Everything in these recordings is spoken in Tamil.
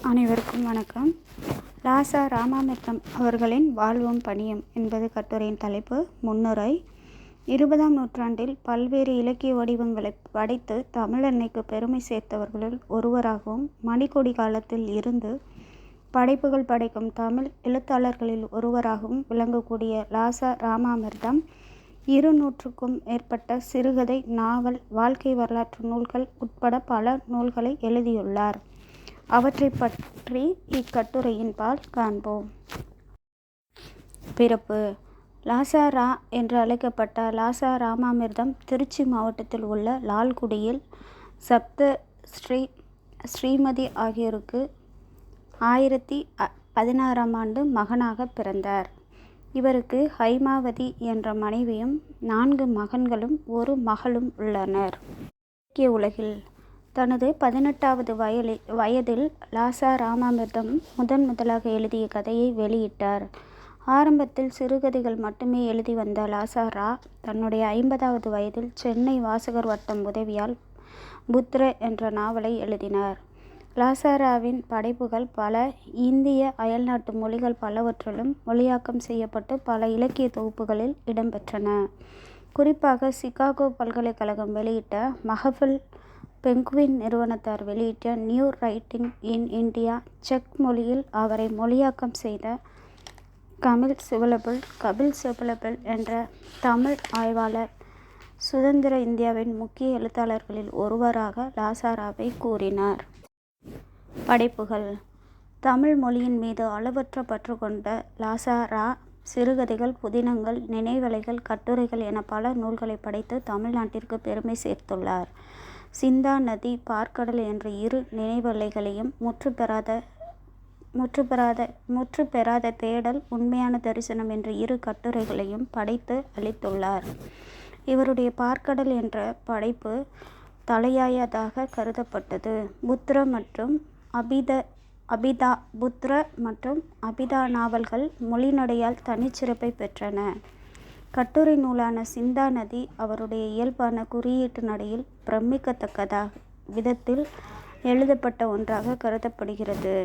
அனைவருக்கும் வணக்கம். லாசா ராமாமிர்தம் அவர்களின் வாழ்வும் பணியும் என்பது கட்டுரையின் தலைப்பு. முன்னுரை. 20ஆம் நூற்றாண்டில் பல்வேறு இலக்கிய வடிவங்களை படைத்து தமிழன்னைக்கு பெருமை சேர்த்தவர்களுள் ஒருவராகவும், மணிக்கொடி காலத்தில் இருந்து படைப்புகள் படைக்கும் தமிழ் எழுத்தாளர்களில் ஒருவராகவும் விளங்கக்கூடிய லாசா ராமாமிர்தம் 200க்கும் மேற்பட்ட சிறுகதை, நாவல், வாழ்க்கை வரலாற்று நூல்கள் உட்பட பல நூல்களை எழுதியுள்ளார். அவற்றை பற்றி இக்கட்டுரையின் பால் காண்போம். பிறப்பு. லாசா ரா என்று அழைக்கப்பட்ட லாசா ராமாமிர்தம் திருச்சி மாவட்டத்தில் உள்ள லால்குடியில் சப்த ஸ்ரீமதி ஆகியோருக்கு 1016ஆம் ஆண்டு மகனாக பிறந்தார். இவருக்கு ஹைமாவதி என்ற மனைவியும் 4 மகன்களும் 1 மகளும் உள்ளனர். இலக்கிய உலகில் தனது 18வது வயதில் லாசா ராமாமிர்தம் முதலாக எழுதிய கதையை வெளியிட்டார். ஆரம்பத்தில் சிறுகதைகள் மட்டுமே எழுதி வந்த லாசா ரா தன்னுடைய 50வது வயதில் சென்னை வாசகர் வட்டம் உதவியால் புத்ர என்ற நாவலை எழுதினார். லாசா ராவின் படைப்புகள் பல இந்திய அயல்நாட்டு மொழிகள் பலவற்றிலும் மொழியாக்கம் செய்யப்பட்டு பல இலக்கிய தொகுப்புகளில் இடம்பெற்றன. குறிப்பாக சிகாகோ பல்கலைக்கழகம் வெளியிட்ட மஹஃபில், பெங்குவின் நிறுவனத்தார் வெளியிட்ட new writing in India, check மொழியில் அவரை மொழியாக்கம் செய்த கபில் சிபலபிள் என்ற தமிழ் ஆய்வாளர் சுதந்திர இந்தியாவின் முக்கிய எழுத்தாளர்களில் ஒருவராக லாசா ராவை கூறினார். படைப்புகள். தமிழ் மொழியின் மீது அளவற்ற பற்று கொண்ட லாசா ரா சிறுகதைகள், புதினங்கள், நினைவலைகள், கட்டுரைகள் என பல நூல்களை படைத்து தமிழ்நாட்டிற்கு பெருமை சேர்த்துள்ளார். சிந்தா நதி, பார்க்கடல் என்ற 2 நினைவலைகளையும், முற்று பெறாத தேடல், உண்மையான தரிசனம் என்ற 2 கட்டுரைகளையும் படைத்து அளித்துள்ளார். இவருடைய பார்க்கடல் என்ற படைப்பு தலையாயதாக கருதப்பட்டது. புத்ர மற்றும் அபிதா நாவல்கள் மொழிநடையால் தனிச்சிறப்பை பெற்றன. கட்டுரை நூலான சிந்தா நதி அவருடைய இயல்பான குறியீட்டு நடையில் பிரமிக்கத்தக்க விதத்தில் எழுதப்பட்ட ஒன்றாக கருதப்படுகிறது.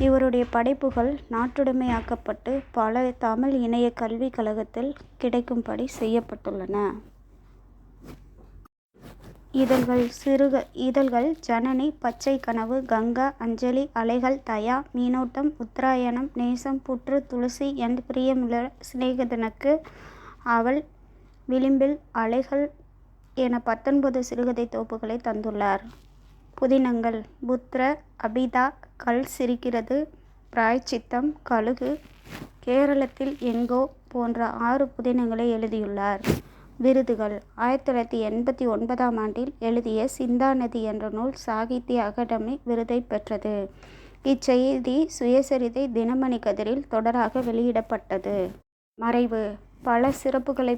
இவருடைய படைப்புகள் நாட்டுடைமையாக்கப்பட்டு பல தமிழ் இணைய கல்விக் கழகத்தில் கிடைக்கும்படி செய்யப்பட்டுள்ளன. இதழ்கள் ஜனனி, பச்சை கனவு, கங்கா, அஞ்சலி, அலைகள், தயா, மீனோட்டம், உத்தராயணம், நேசம், புற்று, துளசி, என் பிரியமுள்ள சிநேகிதனுக்கு, அவள், விளிம்பில், அலைகள் என 19 சிறுகதை தொகுப்புகளை தந்துள்ளார். புதினங்கள். புத்ர, அபிதா, கல் சிரிக்கிறது, பிராயச்சித்தம், கழுகு, கேரளத்தில் எங்கோ போன்ற 6 புதினங்களை எழுதியுள்ளார். விருதுகள். 1989ஆம் ஆண்டில் எழுதிய சிந்தா நதி என்ற நூல் சாகித்ய அகாடமி விருதை பெற்றது. இச்செய்தி சுயசரிதை தினமணி கதிரில் தொடராக வெளியிடப்பட்டது. மறைவு. பல சிறப்புகளை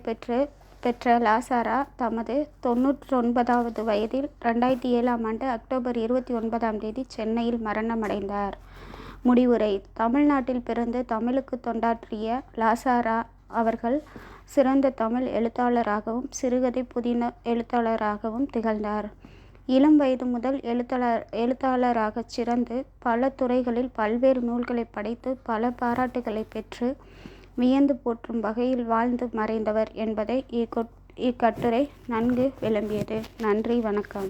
பெற்ற லாசா ரா தமது 99வது வயதில் 2007ஆம் ஆண்டு அக்டோபர் 29ஆம் தேதி சென்னையில் மரணமடைந்தார். முடிவுரை. தமிழ்நாட்டில் பிறந்து தமிழுக்கு தொண்டாற்றிய லாசா ரா அவர்கள் சிறந்த தமிழ் எழுத்தாளராகவும் சிறுகதை, புதின எழுத்தாளராகவும் திகழ்ந்தார். இளம் வயது முதல் எழுத்தாளராகச் சிறந்து பல துறைகளில் பல்வேறு நூல்களை படைத்து பல பாராட்டுகளை பெற்று வியந்து போற்றும் வகையில் வாழ்ந்து மறைந்தவர் என்பதை இக்கட்டுரை நன்கு விளம்பியது. நன்றி, வணக்கம்.